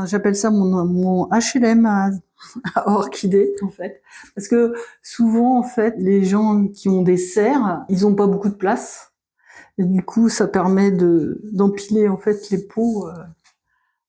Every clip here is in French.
J'appelle ça mon HLM à orchidées, en fait. Parce que souvent, en fait, les gens qui ont des serres, ils ont pas beaucoup de place. Et du coup, ça permet d'empiler, en fait, les pots,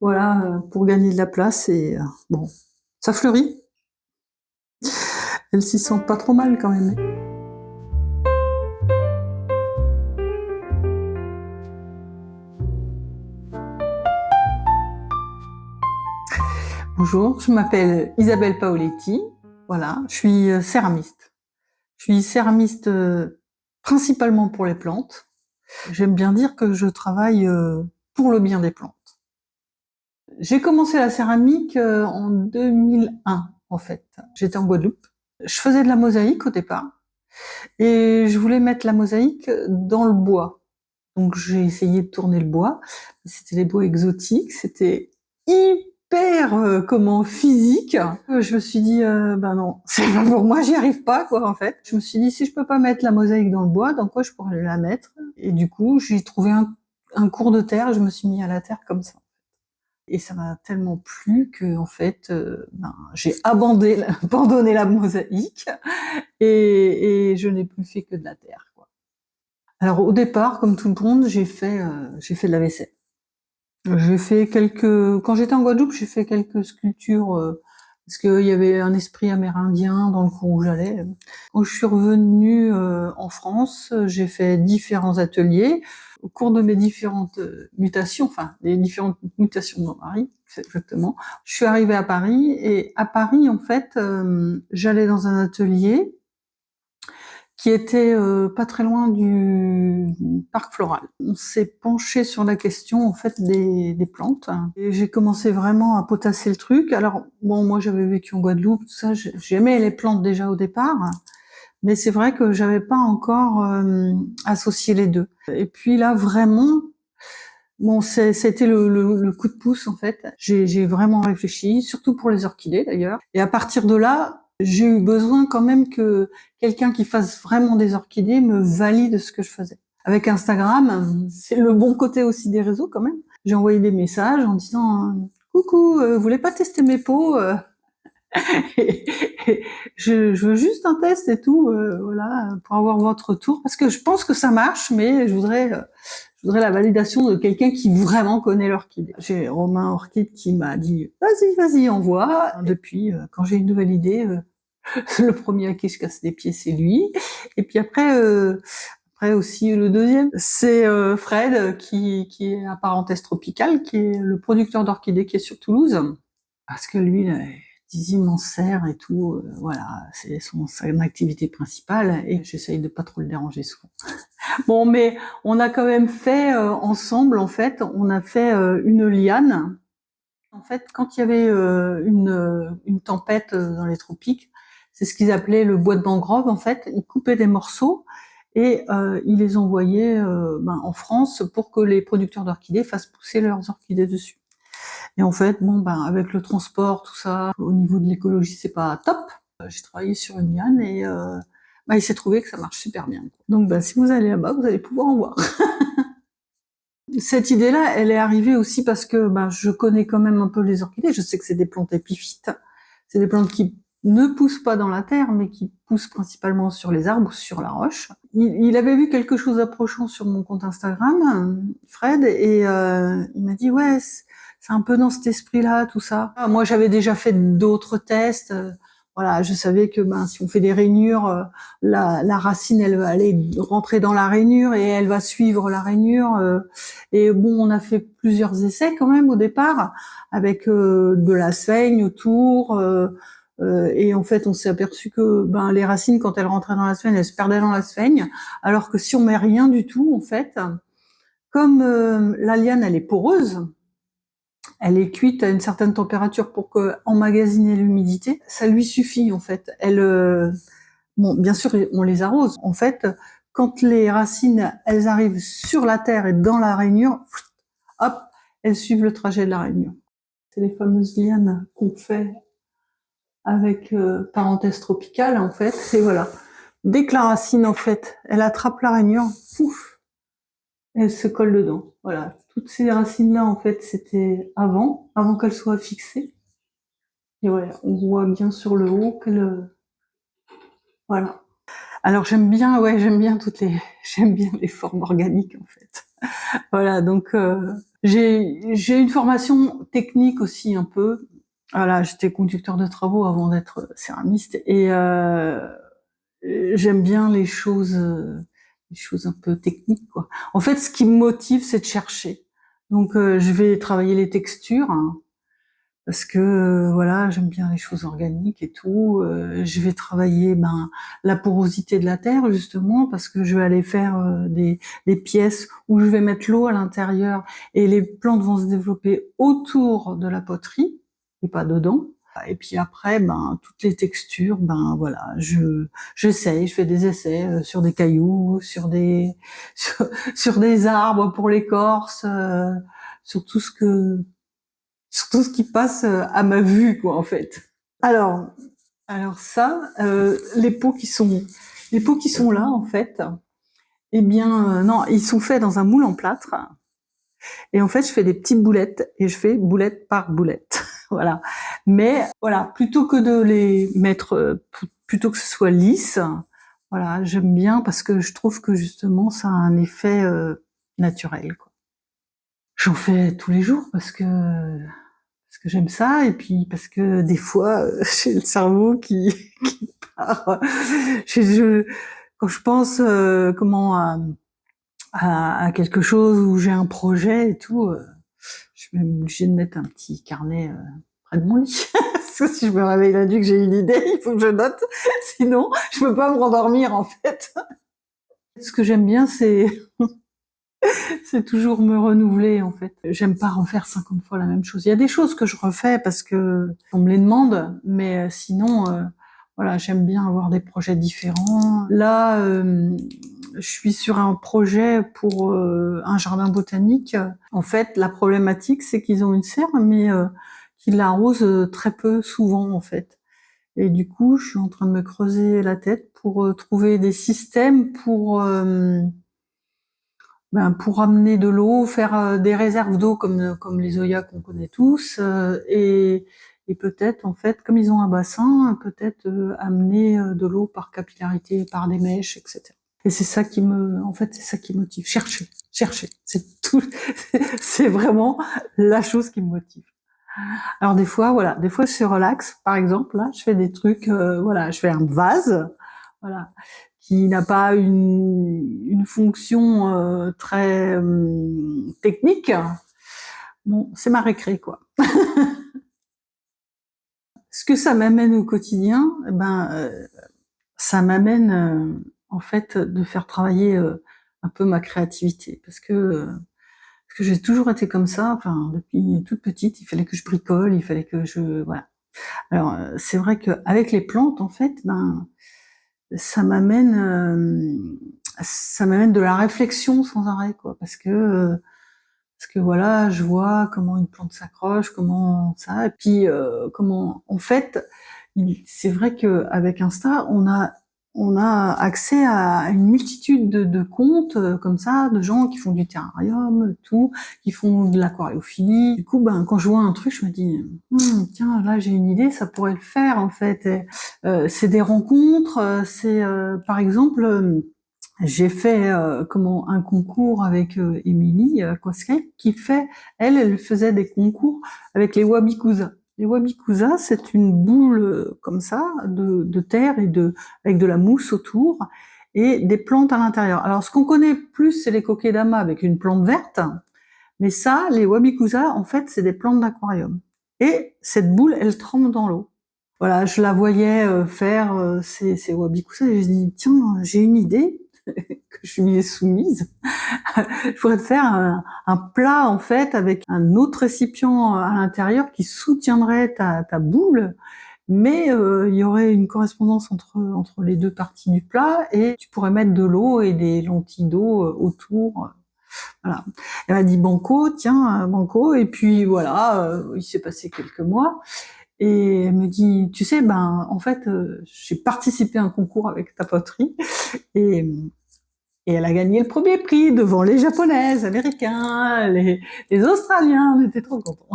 voilà, pour gagner de la place. Et bon, ça fleurit. Elles s'y sentent pas trop mal, quand même. Bonjour, je m'appelle Isabelle Paoletti. Voilà, je suis céramiste. Je suis céramiste principalement pour les plantes. J'aime bien dire que je travaille pour le bien des plantes. J'ai commencé la céramique en 2001, en fait. J'étais en Guadeloupe. Je faisais de la mosaïque au départ et je voulais mettre la mosaïque dans le bois. Donc j'ai essayé de tourner le bois. C'était des bois exotiques, c'était hyper physique. Je me suis dit ben non, c'est pas pour moi, j'y arrive pas quoi en fait. Je me suis dit si je peux pas mettre la mosaïque dans le bois, dans quoi je pourrais la mettre? Et du coup, j'ai trouvé un cours de terre, je me suis mis à la terre comme ça. Et ça m'a tellement plu que en fait, j'ai abandonné la mosaïque et je n'ai plus fait que de la terre. Alors au départ, comme tout le monde, j'ai fait de la vaisselle. Quand j'étais en Guadeloupe, j'ai fait quelques sculptures parce qu'il y avait un esprit amérindien dans le coin où j'allais. Quand je suis revenue en France, j'ai fait différents ateliers. Au cours de mes différentes mutations, enfin les différentes mutations de mon mari, c'est exactement, je suis arrivée à Paris et à Paris, en fait, j'allais dans un atelier qui était pas très loin du parc floral. On s'est penché sur la question en fait des plantes et j'ai commencé vraiment à potasser le truc. Alors bon, moi j'avais vécu en Guadeloupe, tout ça, j'aimais les plantes déjà au départ, mais c'est vrai que j'avais pas encore associé les deux. Et puis là vraiment, bon, c'était le coup de pouce en fait. J'ai vraiment réfléchi, surtout pour les orchidées d'ailleurs. Et à partir de là, j'ai eu besoin quand même que quelqu'un qui fasse vraiment des orchidées me valide ce que je faisais. Avec Instagram, c'est le bon côté aussi des réseaux quand même. J'ai envoyé des messages en disant coucou, vous voulez pas tester mes pots je veux juste un test et tout, voilà, pour avoir votre retour, parce que je pense que ça marche, mais je voudrais la validation de quelqu'un qui vraiment connaît l'orchidée. J'ai Romain Orchide qui m'a dit vas-y, envoie. Depuis, quand j'ai une nouvelle idée, le premier à qui je casse les pieds, c'est lui. Et puis après aussi le deuxième, c'est Fred qui est à Parenthèse Tropicale, qui est le producteur d'orchidées qui est sur Toulouse, parce que lui, il a des immenses serres et tout, voilà, c'est son activité principale et j'essaye de pas trop le déranger souvent. Bon, mais on a quand même fait ensemble, en fait, on a fait une liane. En fait, quand il y avait une tempête dans les tropiques, c'est ce qu'ils appelaient le bois de mangrove. En fait, ils coupaient des morceaux et ils les envoyaient en France pour que les producteurs d'orchidées fassent pousser leurs orchidées dessus. Et en fait, bon, avec le transport, tout ça, au niveau de l'écologie, c'est pas top. J'ai travaillé sur une liane et il s'est trouvé que ça marche super bien. Donc, si vous allez là-bas, vous allez pouvoir en voir. Cette idée-là, elle est arrivée aussi parce que je connais quand même un peu les orchidées. Je sais que c'est des plantes épiphytes. C'est des plantes qui ne poussent pas dans la terre, mais qui poussent principalement sur les arbres ou sur la roche. Il avait vu quelque chose d'approchant sur mon compte Instagram, Fred, et il m'a dit ouais, c'est un peu dans cet esprit-là, tout ça. Moi, j'avais déjà fait d'autres tests. Voilà, je savais que si on fait des rainures, la racine, elle va aller rentrer dans la rainure et elle va suivre la rainure. Et bon, on a fait plusieurs essais quand même au départ, avec de la seigne autour. Et en fait, on s'est aperçu que les racines, quand elles rentraient dans la seigne, elles se perdaient dans la seigne, alors que si on met rien du tout, en fait, comme la liane, elle est poreuse, elle est cuite à une certaine température pour emmagasiner l'humidité, ça lui suffit en fait. Bon, bien sûr, on les arrose. En fait, quand les racines, elles arrivent sur la terre et dans la rainure, hop, elles suivent le trajet de la rainure. C'est les fameuses lianes qu'on fait avec Parenthèse Tropicale, en fait. Et voilà. Dès que la racine, en fait, elle attrape la rainure, pouf, elle se colle dedans. Voilà. toutes ces racines-là, en fait, c'était avant qu'elles soient fixées. Et ouais, on voit bien sur le haut qu'elles, voilà. Alors j'aime bien j'aime bien les formes organiques, en fait. Voilà, donc j'ai une formation technique aussi un peu. Voilà, j'étais conducteur de travaux avant d'être céramiste et j'aime bien les choses un peu techniques, quoi. En fait, ce qui me motive, c'est de chercher. Donc je vais travailler les textures, hein, parce que voilà, j'aime bien les choses organiques et tout. Je vais travailler la porosité de la terre, justement, parce que je vais aller faire des pièces où je vais mettre l'eau à l'intérieur et les plantes vont se développer autour de la poterie et pas dedans. Et puis après, toutes les textures, voilà, j'essaye, je fais des essais sur des cailloux, sur des arbres pour l'écorce, sur tout ce que sur tout ce qui passe à ma vue, quoi, en fait. Alors, alors ça, les pots qui sont là, en fait, eh bien, non, ils sont faits dans un moule en plâtre. Et en fait, je fais des petites boulettes et je fais boulette par boulette. Voilà. Mais voilà, plutôt que de les mettre, plutôt que ce soit lisse, voilà, j'aime bien parce que je trouve que justement, ça a un effet naturel, quoi. J'en fais tous les jours parce que j'aime ça et puis parce que des fois j'ai le cerveau qui part. Quand je pense à quelque chose où j'ai un projet et tout, je suis même obligée de mettre un petit carnet près de mon lit. Parce que si je me réveille la nuit que j'ai une idée, il faut que je note, sinon je peux pas me rendormir, en fait. Ce que j'aime bien, c'est toujours me renouveler, en fait. J'aime pas refaire 50 fois la même chose. Il y a des choses que je refais parce que on me les demande, mais sinon, voilà, j'aime bien avoir des projets différents. Là, je suis sur un projet pour un jardin botanique. En fait, la problématique, c'est qu'ils ont une serre, mais qu'ils l'arrosent très peu souvent, en fait. Et du coup, je suis en train de me creuser la tête pour trouver des systèmes pour amener de l'eau, faire des réserves d'eau comme les Oya qu'on connaît tous, et peut-être en fait, comme ils ont un bassin, peut-être amener de l'eau par capillarité, par des mèches, etc. Et c'est ça en fait, c'est ça qui motive. Chercher, c'est tout, c'est vraiment la chose qui me motive. Alors des fois, voilà, des fois je relaxe. Par exemple, là, je fais des trucs, voilà, je fais un vase, voilà, qui n'a pas une fonction très technique. Bon, c'est ma récré, quoi. Ce que ça m'amène au quotidien, ça m'amène en fait de faire travailler un peu ma créativité, parce que j'ai toujours été comme ça. Enfin, depuis toute petite, il fallait que je bricole, il fallait que je voilà. Alors c'est vrai qu'avec les plantes, en fait, ça m'amène ça m'amène de la réflexion sans arrêt, quoi, parce que voilà, je vois comment une plante s'accroche, comment ça, et puis comment, en fait, c'est vrai qu'avec Insta, on a accès à une multitude de comptes comme ça, de gens qui font du terrarium, tout, qui font de l'aquariophilie. Du coup, quand je vois un truc, je me dis, tiens, là j'ai une idée, ça pourrait le faire, en fait. Et, c'est des rencontres, c'est par exemple. J'ai fait un concours avec Émilie Koskai qui elle faisait des concours avec les wabikusa. Les wabikusa, c'est une boule comme ça de terre et avec de la mousse autour et des plantes à l'intérieur. Alors ce qu'on connaît plus, c'est les kokedama avec une plante verte, mais ça, les wabikusa, en fait, c'est des plantes d'aquarium. Et cette boule, elle trempe dans l'eau. Voilà, je la voyais faire ces wabikusa et je dis tiens, j'ai une idée que je lui ai soumise. Je pourrais te faire un plat, en fait, avec un autre récipient à l'intérieur qui soutiendrait ta boule, mais il y aurait une correspondance entre les deux parties du plat et tu pourrais mettre de l'eau et des lentilles d'eau autour. Voilà. Elle m'a dit banco, tiens, banco, et puis voilà, il s'est passé quelques mois. Et elle me dit, tu sais, en fait, j'ai participé à un concours avec ta poterie, et Et elle a gagné le premier prix devant les Japonaises, Américains, les Australiens, on était trop contents.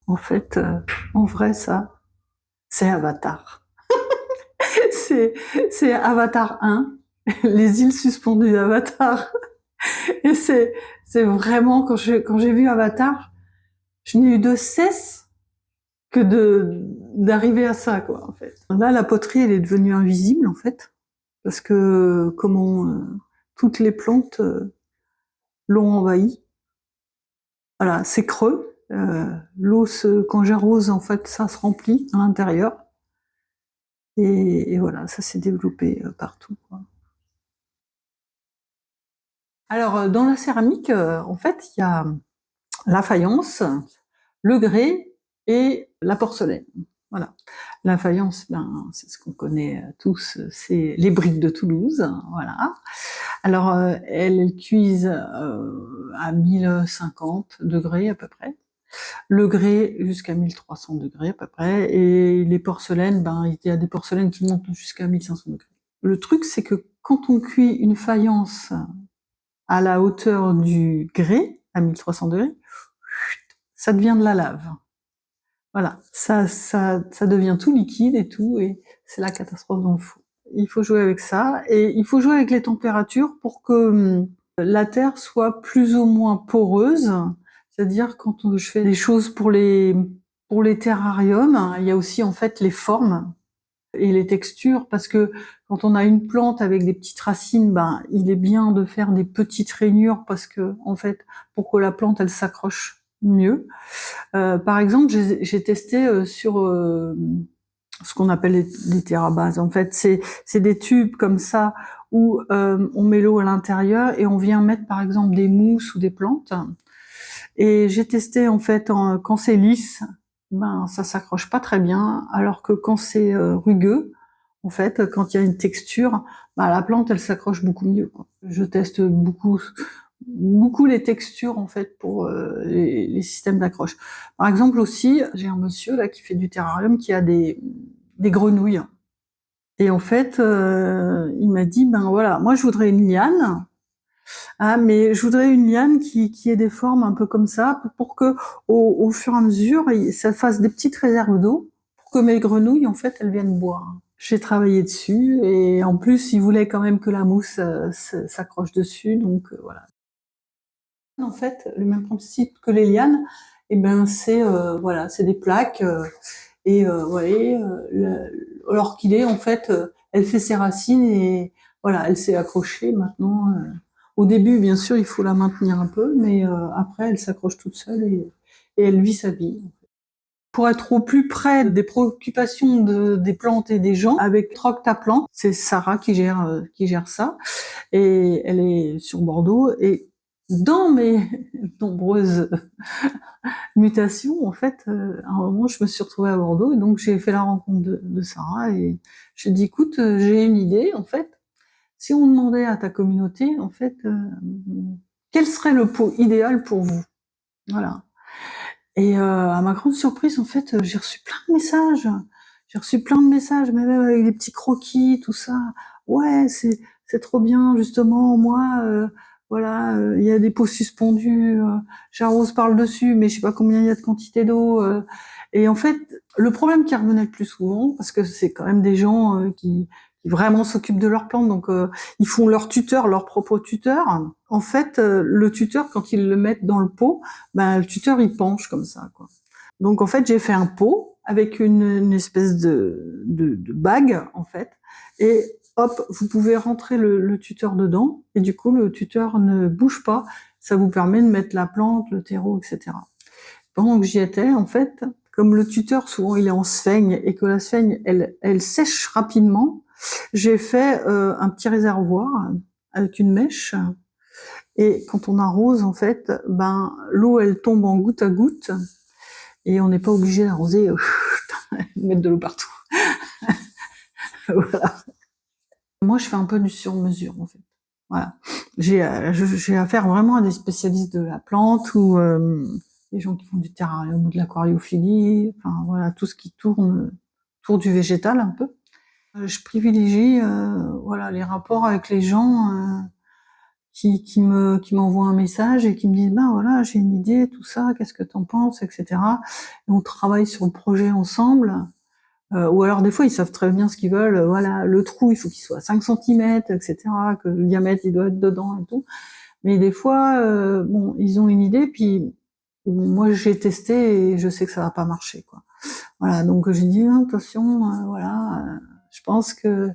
En fait, en vrai, ça, c'est Avatar. c'est Avatar 1, les îles suspendues d'Avatar. Et c'est vraiment, quand j'ai vu Avatar, je n'ai eu de cesse que d'arriver à ça, quoi, en fait. Là, la poterie, elle est devenue invisible, en fait, parce que toutes les plantes l'ont envahi. Voilà, c'est creux. L'eau, quand j'arrose, en fait, ça se remplit à l'intérieur. Et voilà, ça s'est développé partout, quoi. Alors, dans la céramique, en fait, il y a la faïence, le grès et la porcelaine. Voilà. La faïence, ben, c'est ce qu'on connaît tous, c'est les briques de Toulouse. Voilà. Alors, elles cuisent à 1050 degrés à peu près. Le grès jusqu'à 1300 degrés à peu près. Et les porcelaines, ben, il y a des porcelaines qui montent jusqu'à 1500 degrés. Le truc, c'est que quand on cuit une faïence à la hauteur du grès, à 1300 degrés, ça devient de la lave. Voilà, ça devient tout liquide et tout, et c'est la catastrophe dans le four. Il faut jouer avec ça, et il faut jouer avec les températures pour que la terre soit plus ou moins poreuse. C'est-à-dire, quand je fais des choses pour les terrariums, il y a aussi en fait les formes et les textures, parce que quand on a une plante avec des petites racines, ben il est bien de faire des petites rainures, parce que en fait, pour que la plante elle s'accroche mieux. Par exemple, j'ai testé sur ce qu'on appelle les terres à base. En fait, c'est des tubes comme ça où on met l'eau à l'intérieur et on vient mettre par exemple des mousses ou des plantes. Et j'ai testé en fait quand c'est lisse, ben ça s'accroche pas très bien, alors que quand c'est rugueux, en fait, quand il y a une texture, ben la plante elle s'accroche beaucoup mieux, quoi. Je teste beaucoup les textures en fait pour les systèmes d'accroche. Par exemple aussi, j'ai un monsieur là qui fait du terrarium qui a des grenouilles. Et en fait, il m'a dit ben voilà, moi je voudrais une liane. Ah, mais je voudrais une liane qui ait des formes un peu comme ça, pour que au fur et à mesure, ça fasse des petites réserves d'eau, pour que mes grenouilles, en fait, elles viennent boire. J'ai travaillé dessus, et en plus, il voulait quand même que la mousse s'accroche dessus, donc voilà. En fait, le même principe que les lianes, et ben c'est voilà, c'est des plaques, et vous voyez, l'orchidée, en fait, elle fait ses racines, et voilà, elle s'est accrochée maintenant. Au début, bien sûr, il faut la maintenir un peu, mais après, elle s'accroche toute seule, et elle vit sa vie. Pour être au plus près des préoccupations des plantes et des gens, avec Troctaplant, c'est Sarah qui gère ça, et elle est sur Bordeaux. Et dans mes nombreuses mutations, en fait, à un moment, je me suis retrouvée à Bordeaux, et donc j'ai fait la rencontre de Sarah, et j'ai dit, écoute, j'ai une idée, en fait. Si on demandait à ta communauté, en fait, quel serait le pot idéal pour vous? Voilà. Et à ma grande surprise, en fait, j'ai reçu plein de messages. J'ai reçu plein de messages, mais même avec des petits croquis, tout ça. Ouais, c'est trop bien, justement. Moi, voilà, il y a des pots suspendus. J'arrose par le dessus, mais je sais pas combien il y a de quantité d'eau. Et en fait, le problème qui revenait le plus souvent, parce que c'est quand même des gens qui vraiment s'occupent de leurs plantes, donc ils font leur tuteur, leur propre tuteur. En fait, le tuteur, quand ils le mettent dans le pot, ben le tuteur il penche comme ça, quoi. Donc en fait, j'ai fait un pot avec une espèce de bague, en fait, et hop, vous pouvez rentrer le tuteur dedans, et du coup le tuteur ne bouge pas. Ça vous permet de mettre la plante, le terreau, etc. Pendant que j'y étais, en fait, comme le tuteur souvent il est en sphaigne, et que la sphaigne elle sèche rapidement, j'ai fait un petit réservoir avec une mèche, et quand on arrose, en fait, ben l'eau elle tombe en goutte à goutte, et on n'est pas obligé d'arroser, mettre de l'eau partout. Voilà. Moi, je fais un peu du sur-mesure, en fait. Voilà. J'ai affaire vraiment à des spécialistes de la plante, ou des gens qui font du terrarium ou de l'aquariophilie, enfin voilà, tout ce qui tourne autour du végétal un peu. Je privilégie, voilà, les rapports avec les gens qui m'envoient un message et qui me disent: «Ben voilà, j'ai une idée, tout ça, qu'est-ce que tu en penses?» et cetera. Et on travaille sur le projet ensemble. Ou alors des fois, ils savent très bien ce qu'ils veulent, voilà, le trou, il faut qu'il soit à 5 centimètres et cetera, que le diamètre, il doit être dedans et tout. Mais des fois, bon, ils ont une idée, puis moi, j'ai testé et je sais que ça va pas marcher, quoi. Voilà, donc j'ai dit: «Non, attention, voilà, je pense que»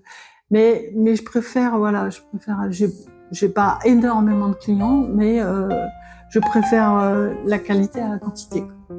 mais je préfère, voilà, j'ai pas énormément de clients, mais je préfère, la qualité à la quantité, quoi.